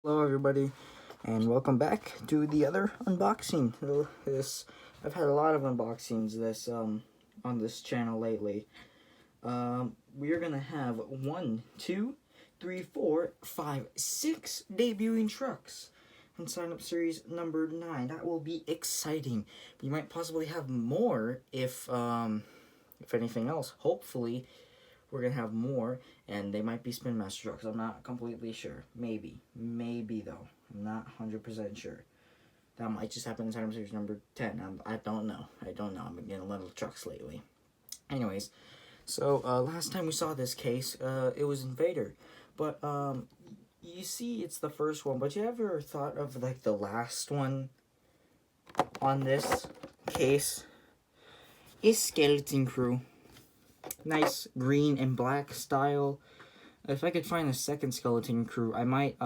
Hello everybody, and welcome back to the other unboxing. I've had a lot of unboxings on this channel lately. We are gonna have 1, 2, 3, 4, 5, 6 debuting trucks in sign up series number 9. That will be exciting. We might possibly have more if anything else. Hopefully we're gonna have more, and they might be Spin Master trucks. I'm not completely sure. Maybe though. I'm not 100% sure. That might just happen in Time Series number 10. I don't know. I've been getting a lot of trucks lately. Anyways, so last time we saw this case, it was Invader, but you see, it's the first one. But you ever thought of like the last one on this case? Is Skeleton Crew. Nice green and black style. If I could find a second Skeleton Crew, I might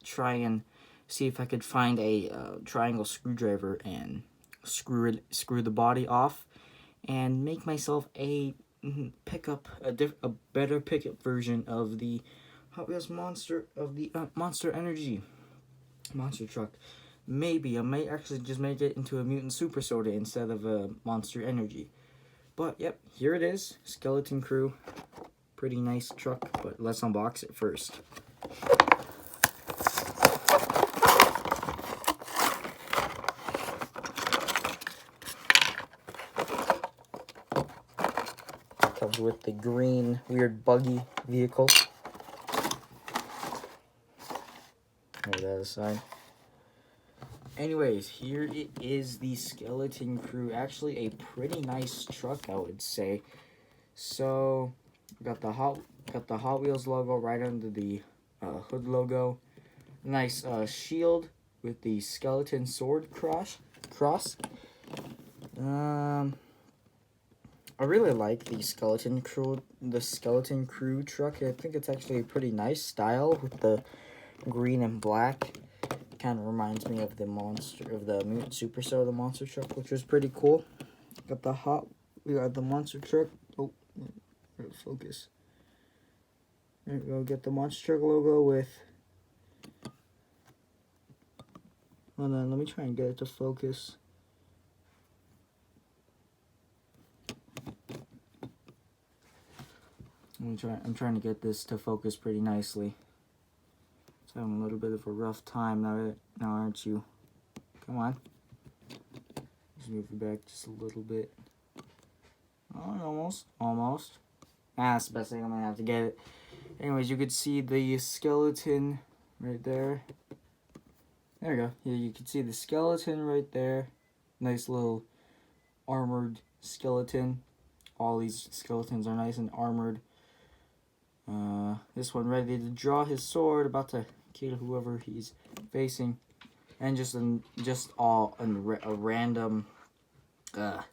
try and see if I could find a triangle screwdriver and screw the body off and make myself a better pickup version of the Hot Wheels Monster Energy monster truck. Maybe I might actually just make it into a Mutant Super Soda instead of a Monster Energy. But, yep, here it is, Skeleton Crew. Pretty nice truck, but let's unbox it first. Comes with the green, weird buggy vehicle. There's the other side. Anyways, here it is, the Skeleton Crew. Actually, a pretty nice truck, I would say. So, got the Hot Wheels logo right under the hood logo. Nice shield with the skeleton sword cross. I really like the Skeleton Crew truck. I think it's actually a pretty nice style with the green and black. Kind of reminds me of the Mutant Super Soda monster truck, which was pretty cool. We got the monster truck. Oh, focus. There we go. Get the monster truck logo with. Hold on, let me try and get it to focus. I'm trying to get this to focus pretty nicely. Having a little bit of a rough time now, aren't you? Come on. Just move it back just a little bit. Oh, almost. That's the best thing. I'm gonna have to get it. Anyways, you could see the skeleton right there. There we go. Yeah, you can see the skeleton right there. Nice little armored skeleton. All these skeletons are nice and armored. This one ready to draw his sword, about to kill whoever he's facing, and just a random that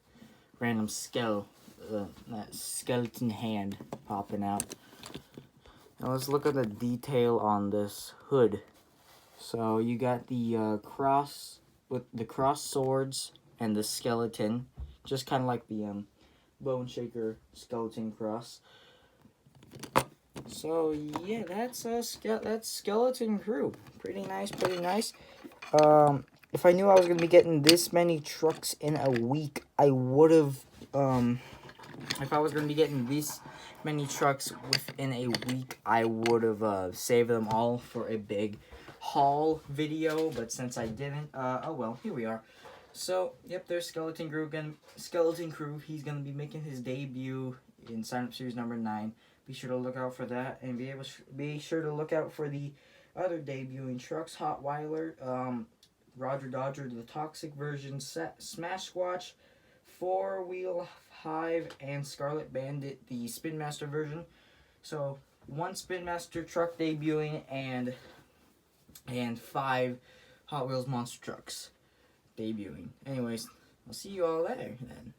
skeleton hand popping out. Now let's look at the detail on this hood. So you got the cross with the cross swords and the skeleton, just kind of like the Bone Shaker skeleton cross. So yeah, that's Skeleton Crew. Pretty nice. If I knew I was gonna be getting this many trucks in a week, I would have. If I was gonna be getting this many trucks within a week, I would have saved them all for a big haul video. But since I didn't, oh well, here we are. So yep, there's Skeleton Crew. He's gonna be making his debut in sign up series number 9. Be sure to look out for that, and be sure to look out for the other debuting trucks: Hotweiler, Roger Dodger, the Toxic version, Smash Squatch, 4-Wheel Hive, and Scarlet Bandit, the Spin Master version. So 1 Spin Master truck debuting, and 5 Hot Wheels monster trucks debuting. Anyways, I'll see you all there then.